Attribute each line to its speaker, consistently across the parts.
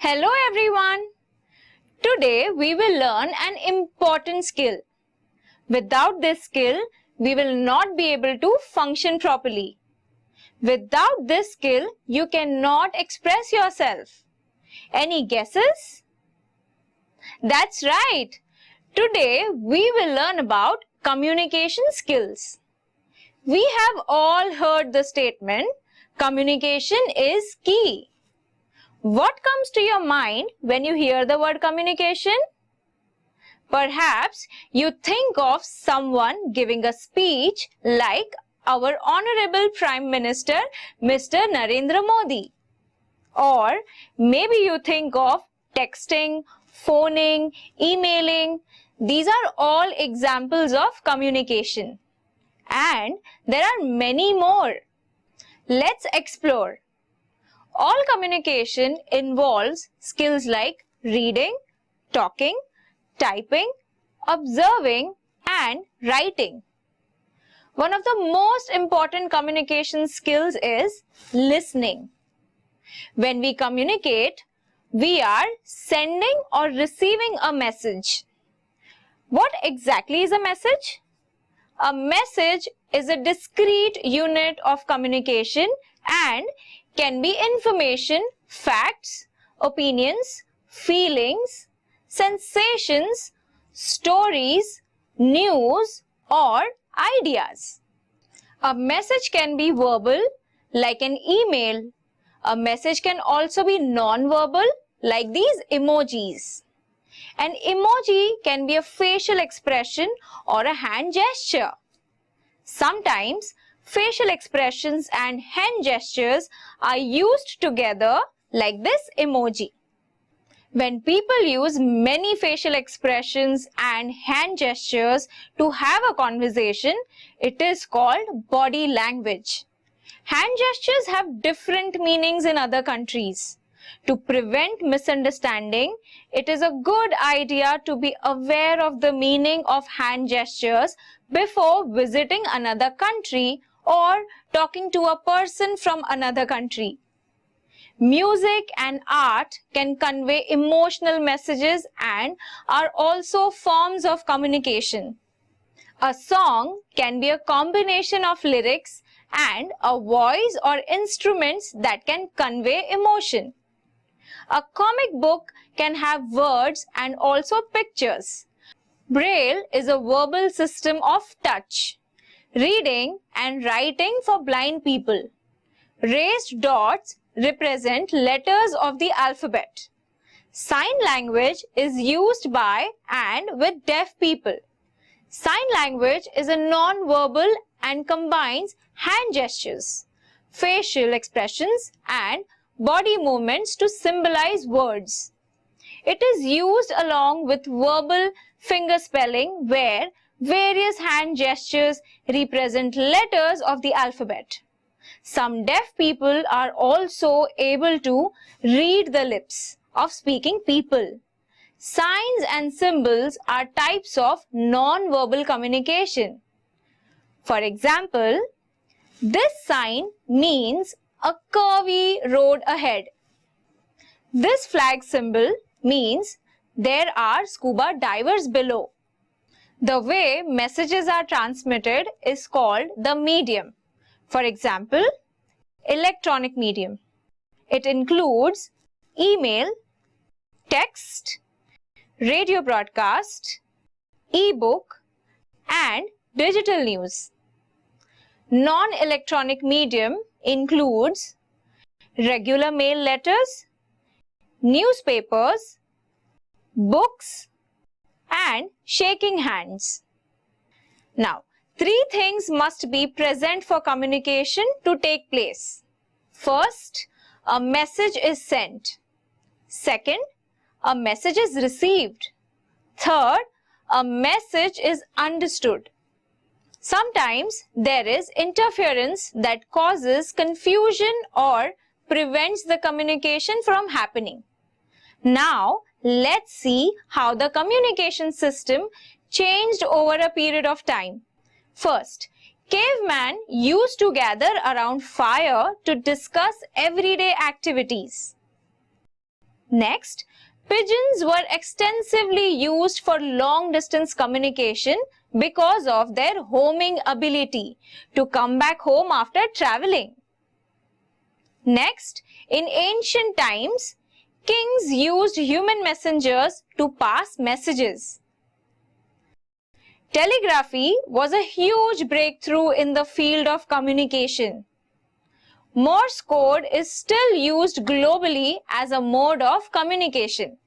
Speaker 1: Hello everyone. Today we will learn an important skill. Without this skill, we will not be able to function properly. Without this skill, you cannot express yourself. Any guesses? That's right. Today we will learn about communication skills. We have all heard the statement, communication is key. What comes to your mind when you hear the word communication? Perhaps you think of someone giving a speech like our Honorable Prime Minister, Mr. Narendra Modi. Or maybe you think of texting, phoning, emailing. These are all examples of communication. And there are many more. Let's explore. All communication involves skills like reading, talking, typing, observing, and writing. One of the most important communication skills is listening. When we communicate, we are sending or receiving a message. What exactly is a message? A message is a discrete unit of communication and can be information, facts, opinions, feelings, sensations, stories, news, or ideas. A message can be verbal, like an email. A message can also be non-verbal, like these emojis. An emoji can be a facial expression or a hand gesture. Sometimes, facial expressions and hand gestures are used together like this emoji. When people use many facial expressions and hand gestures to have a conversation, it is called body language. Hand gestures have different meanings in other countries. To prevent misunderstanding, it is a good idea to be aware of the meaning of hand gestures before visiting another country or talking to a person from another country. Music and art can convey emotional messages and are also forms of communication. A song can be a combination of lyrics and a voice or instruments that can convey emotion. A comic book can have words and also pictures. Braille is a verbal system of touch. Reading and writing for blind people. Raised dots represent letters of the alphabet. Sign language is used by and with deaf people. Sign language is a non-verbal and combines hand gestures, facial expressions, and body movements to symbolize words. It is used along with verbal finger spelling where various hand gestures represent letters of the alphabet. Some deaf people are also able to read the lips of speaking people. Signs and symbols are types of non-verbal communication. For example, this sign means a curvy road ahead. This flag symbol means there are scuba divers below. The way messages are transmitted is called the medium. For example, electronic medium. It includes email, text, radio broadcast, e-book, and digital news. Non-electronic medium includes regular mail letters, newspapers, books, and shaking hands. Now, three things must be present for communication to take place. First, a message is sent. Second, a message is received. Third, a message is understood. Sometimes there is interference that causes confusion or prevents the communication from happening. Now, let's see how the communication system changed over a period of time. First, cavemen used to gather around fire to discuss everyday activities. Next, pigeons were extensively used for long-distance communication because of their homing ability to come back home after traveling. Next, in ancient times, kings used human messengers to pass messages. Telegraphy was a huge breakthrough in the field of communication. Morse code is still used globally as a mode of communication.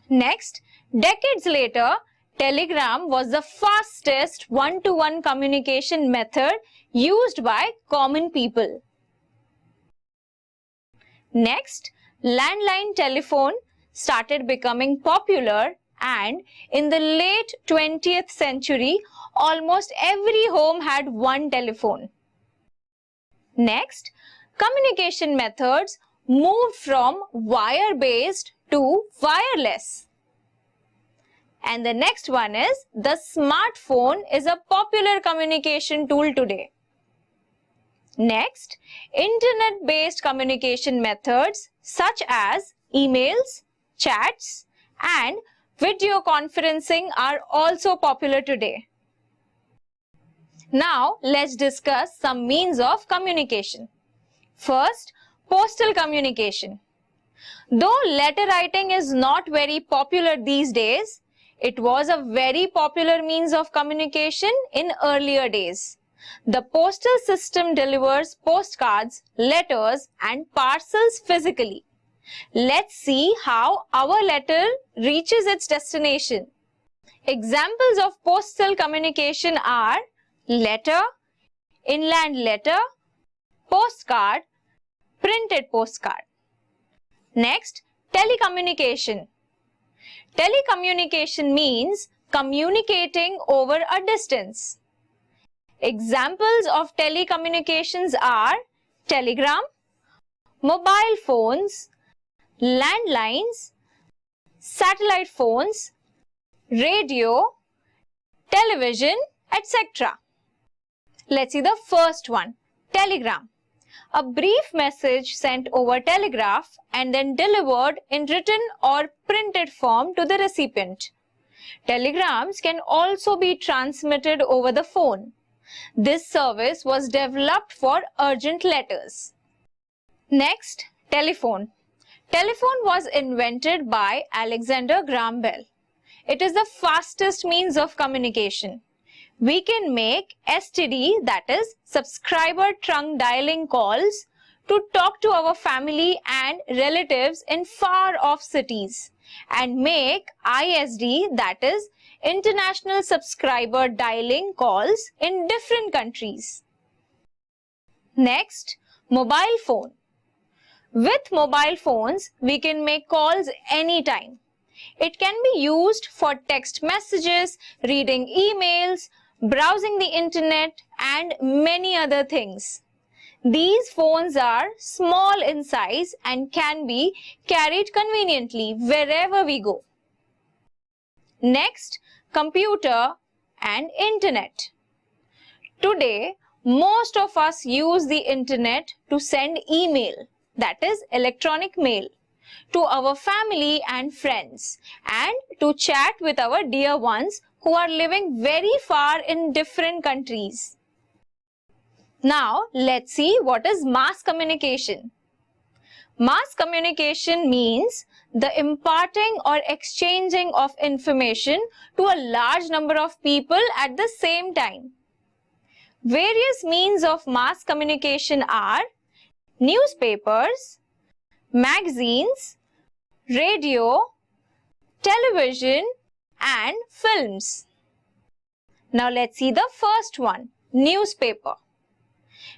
Speaker 1: Next, decades later, telegram was the fastest one-to-one communication method used by common people. Next, landline telephone started becoming popular, and in the late 20th century, almost every home had one telephone. Next, communication methods moved from wire-based to wireless. And the next one is the smartphone is a popular communication tool today. Next, internet-based communication methods such as emails, chats, and video conferencing are also popular today. Now, let's discuss some means of communication. First, postal communication. Though letter writing is not very popular these days, it was a very popular means of communication in earlier days. The postal system delivers postcards, letters, and parcels physically. Let's see how our letter reaches its destination. Examples of postal communication are letter, inland letter, postcard, printed postcard. Next, telecommunication. Telecommunication means communicating over a distance. Examples of telecommunications are telegram, mobile phones, landlines, satellite phones, radio, television, etc. Let's see the first one, telegram. A brief message sent over telegraph and then delivered in written or printed form to the recipient. Telegrams can also be transmitted over the phone. This service was developed for urgent letters. Next, telephone. Telephone was invented by Alexander Graham Bell. It is the fastest means of communication. We can make STD, that is subscriber trunk dialing calls, to talk to our family and relatives in far off cities, and make ISD, that is international subscriber dialing calls in different countries. Next, mobile phone. With mobile phones, we can make calls anytime. It can be used for text messages, reading emails, browsing the internet, and many other things. These phones are small in size and can be carried conveniently wherever we go. Next, computer and internet. Today, most of us use the internet to send email, that is electronic mail, to our family and friends, and to chat with our dear ones who are living very far in different countries. Now, let's see what is mass communication. Mass communication means the imparting or exchanging of information to a large number of people at the same time. Various means of mass communication are newspapers, magazines, radio, television, and films. Now let's see the first one, newspaper.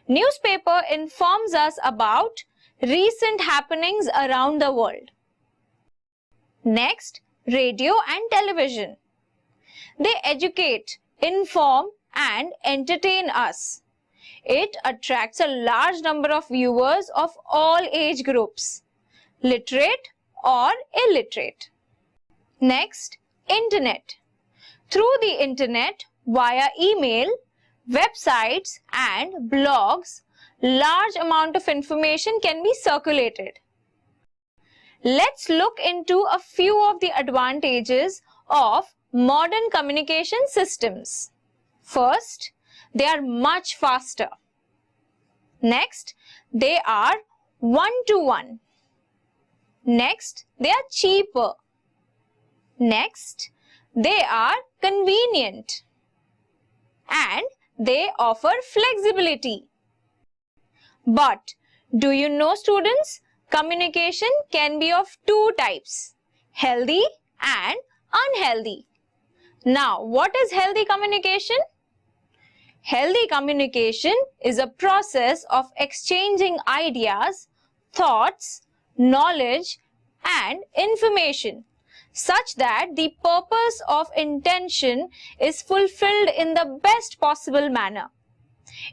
Speaker 1: Newspaper informs us about recent happenings around the world. Next, radio and television. They educate, inform, and entertain us. It attracts a large number of viewers of all age groups, literate or illiterate. Next, internet. Through the internet, via email, websites, and blogs, large amount of information can be circulated. Let's look into a few of the advantages of modern communication systems. First, they are much faster. Next, they are one-to-one. Next, they are cheaper. Next, they are convenient. And they offer flexibility. But do you know, students, communication can be of two types, healthy and unhealthy. Now, what is healthy communication? Healthy communication is a process of exchanging ideas, thoughts, knowledge, and information such that the purpose of intention is fulfilled in the best possible manner.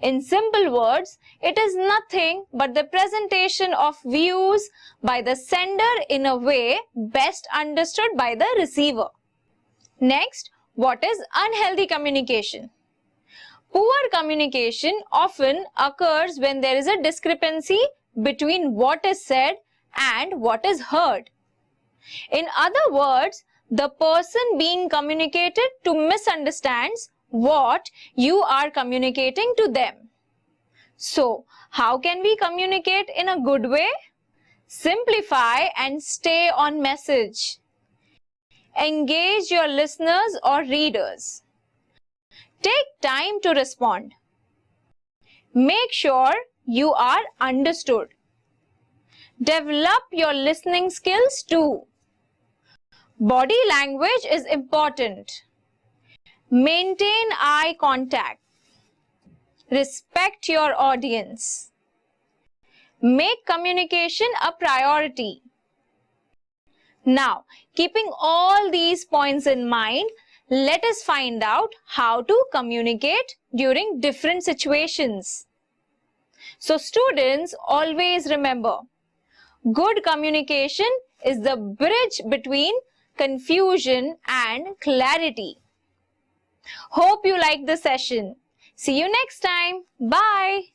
Speaker 1: In simple words, it is nothing but the presentation of views by the sender in a way best understood by the receiver. Next, what is unhealthy communication? Poor communication often occurs when there is a discrepancy between what is said and what is heard. In other words, the person being communicated to misunderstands what you are communicating to them. So, how can we communicate in a good way? Simplify and stay on message. Engage your listeners or readers. Take time to respond. Make sure you are understood. Develop your listening skills too. Body language is important. Maintain eye contact. Respect your audience. Make communication a priority. Now, keeping all these points in mind, let us find out how to communicate during different situations. So, students, always remember, good communication is the bridge between confusion and clarity. Hope you like the session. See you next time. Bye.